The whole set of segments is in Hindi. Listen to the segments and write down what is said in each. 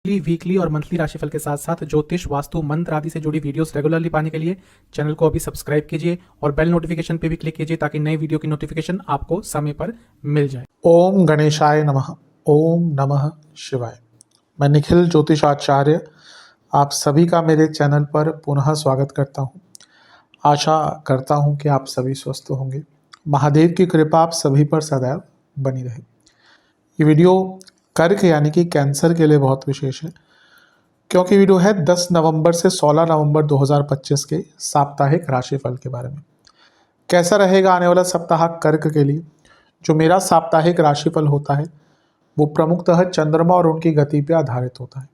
वीकली और मंथली राशिफल के साथ साथ ज्योतिष, वास्तु, मंत्र आदि से जुड़ी वीडियोस रेगुलरली पाने के लिए चैनल को अभी सब्सक्राइब कीजिए और बेल नोटिफिकेशन पे भी क्लिक कीजिए ताकि नई वीडियो की नोटिफिकेशन आपको समय पर मिल जाए। ओम गणेशाय नमः। ओम नमः शिवाय। मैं निखिल ज्योतिषाचार्य आप सभी का मेरे चैनल पर पुनः स्वागत करता हूं। आशा करता हूं कि आप सभी स्वस्थ होंगे। महादेव की कृपा आप सभी पर सदैव बनी रहे। ये वीडियो कर्क यानी कि कैंसर के लिए बहुत विशेष है, क्योंकि वीडियो है 10 नवंबर से 16 नवंबर 2025 के साप्ताहिक राशिफल के बारे में। कैसा रहेगा आने वाला सप्ताह कर्क के लिए। जो मेरा साप्ताहिक राशिफल होता है वो प्रमुखतः चंद्रमा और उनकी गति पर आधारित होता है।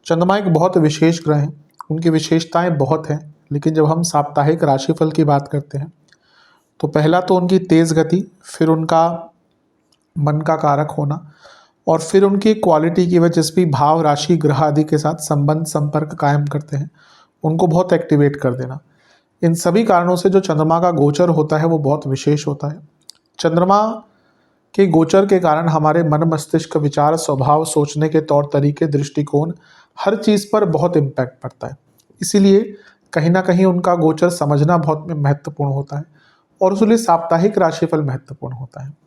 चंद्रमा एक बहुत विशेष ग्रह है, उनकी विशेषताएं बहुत हैं, लेकिन जब हम साप्ताहिक राशिफल की बात करते हैं तो पहला तो उनकी तेज गति, फिर उनका मन का कारक होना और फिर उनकी क्वालिटी की वजह से भी भाव, राशि, ग्रह आदि के साथ संबंध, संपर्क कायम करते हैं, उनको बहुत एक्टिवेट कर देना। इन सभी कारणों से जो चंद्रमा का गोचर होता है वो बहुत विशेष होता है। चंद्रमा के गोचर के कारण हमारे मन, मस्तिष्क, विचार, स्वभाव, सोचने के तौर तरीके, दृष्टिकोण, हर चीज़ पर बहुत इम्पैक्ट पड़ता है। इसीलिए कहीं ना कहीं उनका गोचर समझना बहुत महत्वपूर्ण होता है और उसके लिए साप्ताहिक राशिफल महत्वपूर्ण होता है।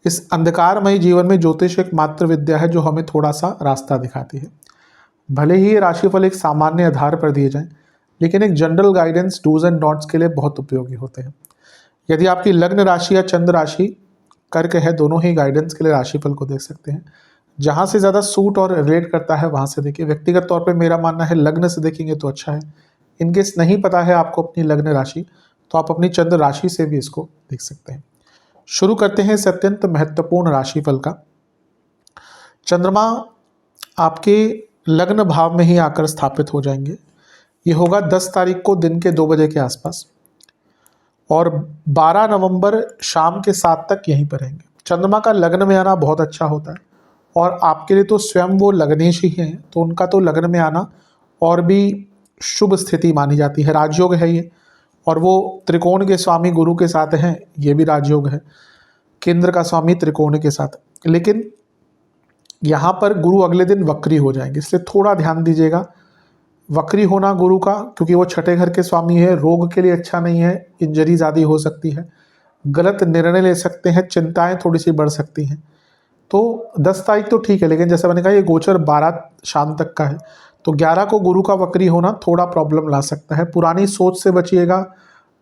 इस अंधकारमय जीवन में ज्योतिष एक मात्र विद्या है जो हमें थोड़ा सा रास्ता दिखाती है। भले ही ये राशिफल एक सामान्य आधार पर दिए जाएं, लेकिन एक general guidance, dos and don'ts के लिए बहुत उपयोगी होते हैं। यदि आपकी लग्न राशि या चंद्र राशि कर्क है, दोनों ही गाइडेंस के लिए राशिफल को देख सकते हैं। जहाँ से ज़्यादा सूट और रिलेट करता है वहाँ से देखिए। व्यक्तिगत तौर पे मेरा मानना है लग्न से देखेंगे तो अच्छा है। इनकेस नहीं पता है आपको अपनी लग्न राशि, तो आप अपनी चंद्र राशि से भी इसको देख सकते हैं। शुरू करते हैं इस अत्यंत महत्वपूर्ण राशिफल का। चंद्रमा आपके लग्न भाव में ही आकर स्थापित हो जाएंगे। ये होगा 10 तारीख को दिन के 2 बजे के आसपास और 12 नवंबर शाम के 7 तक यहीं पर रहेंगे। चंद्रमा का लग्न में आना बहुत अच्छा होता है और आपके लिए तो स्वयं वो लग्नेश ही हैं, तो उनका तो लग्न में आना और भी शुभ स्थिति मानी जाती है। राजयोग है ये, और वो त्रिकोण के स्वामी गुरु के साथ हैं, ये भी राजयोग है। केंद्र का स्वामी त्रिकोण के साथ, लेकिन यहाँ पर गुरु अगले दिन वक्री हो जाएंगे, इसलिए थोड़ा ध्यान दीजिएगा। वक्री होना गुरु का, क्योंकि वो छठे घर के स्वामी है, रोग के लिए अच्छा नहीं है, इंजरीज आदि हो सकती है, गलत निर्णय ले सकते हैं, चिंताएं थोड़ी सी बढ़ सकती हैं। तो 10 तारीख तो ठीक है, लेकिन जैसा मैंने कहा ये गोचर 12 शाम तक का है, तो 11 को गुरु का वक्री होना थोड़ा प्रॉब्लम ला सकता है। पुरानी सोच से बचिएगा,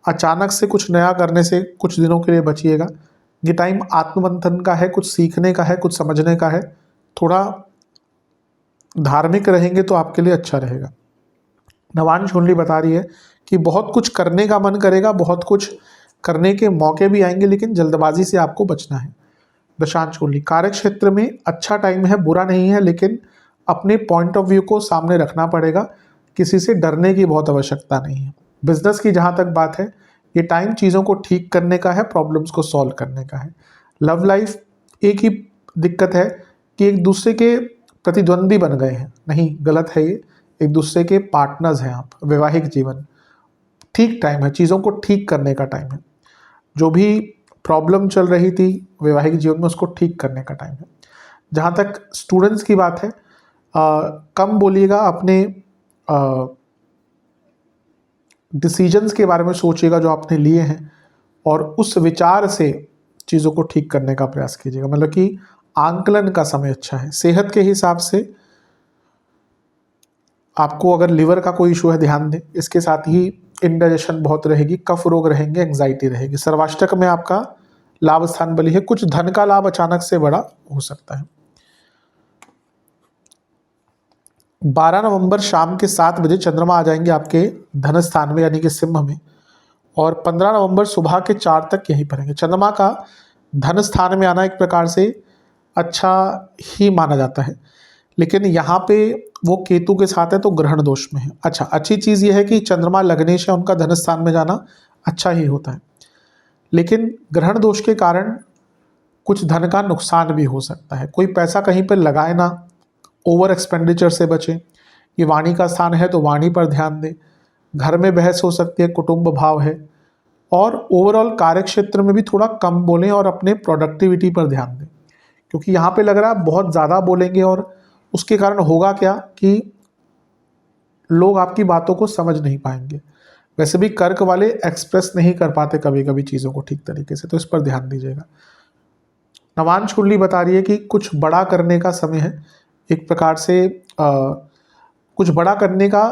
अचानक से कुछ नया करने से कुछ दिनों के लिए बचिएगा। ये टाइम आत्ममंथन का है, कुछ सीखने का है, कुछ समझने का है। थोड़ा धार्मिक रहेंगे तो आपके लिए अच्छा रहेगा। नवांश कुंडली बता रही है कि बहुत कुछ करने का मन करेगा, बहुत कुछ करने के मौके भी आएंगे, लेकिन जल्दबाजी से आपको बचना है। दशांश कुंडली कार्य क्षेत्र में अच्छा टाइम है, बुरा नहीं है, लेकिन अपने पॉइंट ऑफ व्यू को सामने रखना पड़ेगा। किसी से डरने की बहुत आवश्यकता नहीं है। बिजनेस की जहाँ तक बात है, ये टाइम चीज़ों को ठीक करने का है, प्रॉब्लम्स को सॉल्व करने का है। लव लाइफ एक ही दिक्कत है कि एक दूसरे के प्रतिद्वंदी बन गए हैं, नहीं गलत है ये, एक दूसरे के पार्टनर्स हैं आप। वैवाहिक जीवन ठीक टाइम है, चीज़ों को ठीक करने का टाइम है। जो भी प्रॉब्लम चल रही थी वैवाहिक जीवन में, उसको ठीक करने का टाइम है। जहाँ तक स्टूडेंट्स की बात है, कम बोलिएगा, अपने डिसीजंस के बारे में सोचिएगा जो आपने लिए हैं, और उस विचार से चीज़ों को ठीक करने का प्रयास कीजिएगा। मतलब कि आंकलन का समय अच्छा है। सेहत के हिसाब से आपको अगर लिवर का कोई इशू है ध्यान दें। इसके साथ ही इंडाइजेशन बहुत रहेगी, कफ रोग रहेंगे, एंग्जाइटी रहेगी। सर्वाष्टक में आपका लाभ स्थान बली है, कुछ धन का लाभ अचानक से बड़ा हो सकता है। 12 नवंबर शाम के 7 बजे चंद्रमा आ जाएंगे आपके धन स्थान में यानी कि सिंह में, और 15 नवंबर सुबह के 4 तक यहीं पर रहेंगे। चंद्रमा का धन स्थान में आना एक प्रकार से अच्छा ही माना जाता है, लेकिन यहाँ पे वो केतु के साथ है तो ग्रहण दोष में है। अच्छा, अच्छी चीज़ ये है कि चंद्रमा लग्नेश है, उनका धन स्थान में जाना अच्छा ही होता है, लेकिन ग्रहण दोष के कारण कुछ धन का नुकसान भी हो सकता है। कोई पैसा कहीं पर लगाए ना, ओवर एक्सपेंडिचर से बचें। ये वाणी का स्थान है तो वाणी पर ध्यान दें। घर में बहस हो सकती है, कुटुंब भाव है, और ओवरऑल कार्य क्षेत्र में भी थोड़ा कम बोलें और अपने प्रोडक्टिविटी पर ध्यान दें, क्योंकि यहाँ पे लग रहा है बहुत ज़्यादा बोलेंगे और उसके कारण होगा क्या कि लोग आपकी बातों को समझ नहीं पाएंगे। वैसे भी कर्क वाले एक्सप्रेस नहीं कर पाते कभी कभी चीज़ों को ठीक तरीके से, तो इस पर ध्यान दीजिएगा। नवांश कुंडली बता रही है कि कुछ बड़ा करने का समय है, एक प्रकार से कुछ बड़ा करने का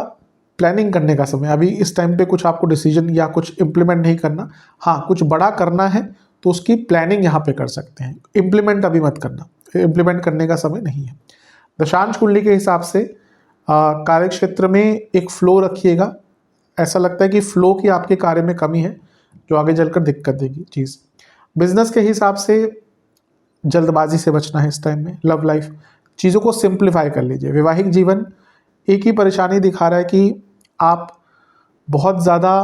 प्लानिंग करने का समय। अभी इस टाइम पे कुछ आपको डिसीजन या कुछ इम्प्लीमेंट नहीं करना, हाँ कुछ बड़ा करना है तो उसकी प्लानिंग यहाँ पे कर सकते हैं, इम्प्लीमेंट अभी मत करना, इम्प्लीमेंट करने का समय नहीं है। दशांश कुंडली के हिसाब से कार्य क्षेत्र में एक फ्लो रखिएगा। ऐसा लगता है कि फ्लो की आपके कार्य में कमी है जो आगे चलकर दिक्कत देगी चीज़। बिजनेस के हिसाब से जल्दबाजी से बचना है इस टाइम में। लव लाइफ, चीज़ों को सिंप्लीफाई कर लीजिए। वैवाहिक जीवन, एक ही परेशानी दिखा रहा है कि आप बहुत ज़्यादा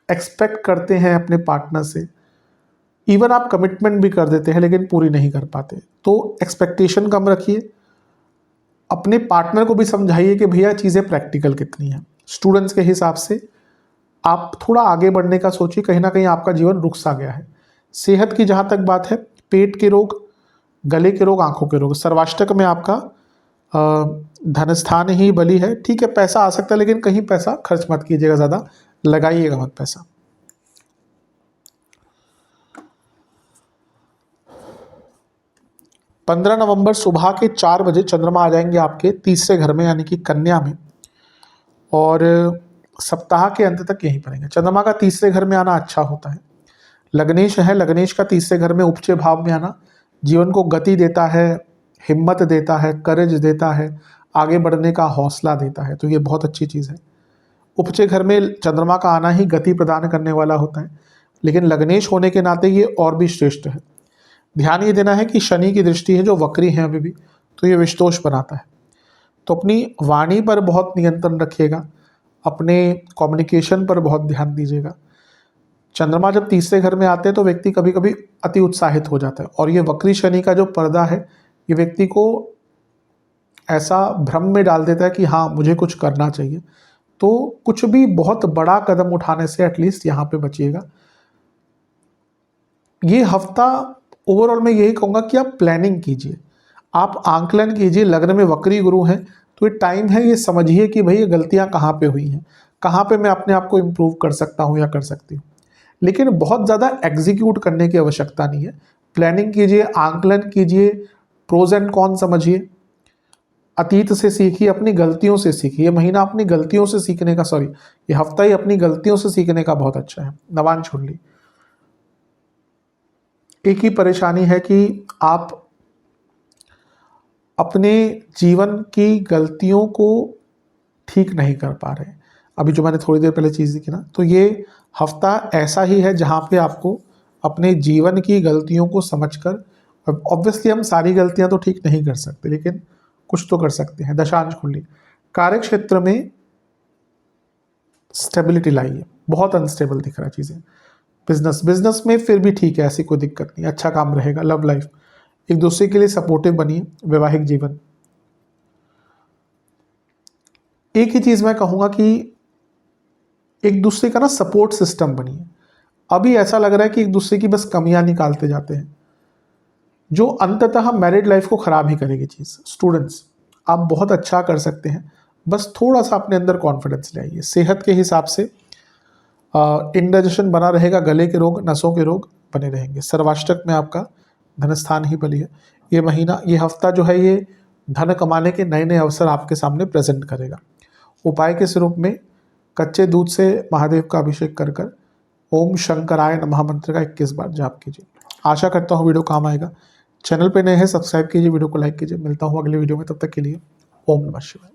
एक्सपेक्ट करते हैं अपने पार्टनर से, इवन आप कमिटमेंट भी कर देते हैं लेकिन पूरी नहीं कर पाते, तो एक्सपेक्टेशन कम रखिए। अपने पार्टनर को भी समझाइए कि भैया चीज़ें प्रैक्टिकल कितनी हैं। स्टूडेंट्स के हिसाब से आप थोड़ा आगे बढ़ने का सोचिए, कहीं ना कहीं आपका जीवन रुक सा गया है। सेहत की जहाँ तक बात है, पेट के रोग, गले के रोग, आंखों के रोग, सर्वाष्टक में आपका धन स्थान ही बली है। ठीक है, पैसा आ सकता है लेकिन कहीं पैसा खर्च मत कीजिएगा, ज़्यादा लगाइएगा मत पैसा। पंद्रह नवंबर सुबह के 4 बजे चंद्रमा आ जाएंगे आपके तीसरे घर में यानी कि कन्या में, और सप्ताह के अंत तक यहीं पड़ेंगे। चंद्रमा का तीसरे घर में आना अच्छा होता है। लग्नेश है, लग्नेश का तीसरे घर में उपचय भाव में आना जीवन को गति देता है, हिम्मत देता है, करेज देता है, आगे बढ़ने का हौसला देता है, तो ये बहुत अच्छी चीज़ है। उपचय घर में चंद्रमा का आना ही गति प्रदान करने वाला होता है, लेकिन लग्नेश होने के नाते ये और भी श्रेष्ठ है। ध्यान ये देना है कि शनि की दृष्टि है जो वक्री है अभी भी, तो ये विषदोष बनाता है। तो अपनी वाणी पर बहुत नियंत्रण रखिएगा, अपने कम्युनिकेशन पर बहुत ध्यान दीजिएगा। चंद्रमा जब तीसरे घर में आते हैं तो व्यक्ति कभी कभी अति उत्साहित हो जाता है, और ये वक्री शनि का जो पर्दा है ये व्यक्ति को ऐसा भ्रम में डाल देता है कि हाँ मुझे कुछ करना चाहिए। तो कुछ भी बहुत बड़ा कदम उठाने से एटलीस्ट यहाँ पे बचिएगा। ये हफ्ता ओवरऑल मैं यही कहूँगा कि आप प्लानिंग कीजिए, आप आंकलन कीजिए। लग्न में वक्री गुरु हैं तो ये टाइम है, ये समझिए कि भाई ये गलतियाँ कहाँ पे हुई हैं, कहाँ पे मैं अपने आप को इम्प्रूव कर सकता हूँ या कर सकती हूँ। लेकिन बहुत ज़्यादा एग्जीक्यूट करने की आवश्यकता नहीं है। प्लानिंग कीजिए, आंकलन कीजिए, प्रोज एंड कॉन समझिए, अतीत से सीखिए, अपनी गलतियों से सीखिए। ये महीना अपनी गलतियों से सीखने का, सॉरी ये हफ्ता ही अपनी गलतियों से सीखने का बहुत अच्छा है। नवांश कुंडली, एक ही परेशानी है कि आप अपने जीवन की गलतियों को ठीक नहीं कर पा रहे। अभी जो मैंने थोड़ी देर पहले चीज़ दिखी ना, तो ये हफ्ता ऐसा ही है जहाँ पे आपको अपने जीवन की गलतियों को समझकर, ऑब्वियसली हम सारी गलतियाँ तो ठीक नहीं कर सकते लेकिन कुछ तो कर सकते हैं। दशांश कुंडली, कार्य क्षेत्र में स्टेबिलिटी लाइए, बहुत अनस्टेबल दिख रहा है चीज़ें। बिजनेस में फिर भी ठीक है, ऐसी कोई दिक्कत नहीं, अच्छा काम रहेगा। लव लाइफ, एक दूसरे के लिए सपोर्टिव बनिए। वैवाहिक जीवन, एक ही चीज़ मैं कहूँगा कि एक दूसरे का ना सपोर्ट सिस्टम बनिए। अभी ऐसा लग रहा है कि एक दूसरे की बस कमियां निकालते जाते हैं, जो अंततः मैरिड लाइफ को ख़राब ही करेगी चीज़। स्टूडेंट्स, आप बहुत अच्छा कर सकते हैं, बस थोड़ा सा अपने अंदर कॉन्फिडेंस ले आइए। सेहत के हिसाब से इंडाइजेशन बना रहेगा, गले के रोग, नसों के रोग बने रहेंगे। सर्वाष्टक में आपका धन स्थान ही बली है। ये महीना, ये हफ्ता जो है ये धन कमाने के नए नए अवसर आपके सामने प्रेजेंट करेगा। उपाय के स्वरूप में कच्चे दूध से महादेव का अभिषेक कर कर ओम शंकराय नमः मंत्र का 21 बार जाप कीजिए। आशा करता हूँ वीडियो काम आएगा। चैनल पे नए हैं सब्सक्राइब कीजिए, वीडियो को लाइक कीजिए। मिलता हूँ अगले वीडियो में, तब तक के लिए ओम नमः शिवाय।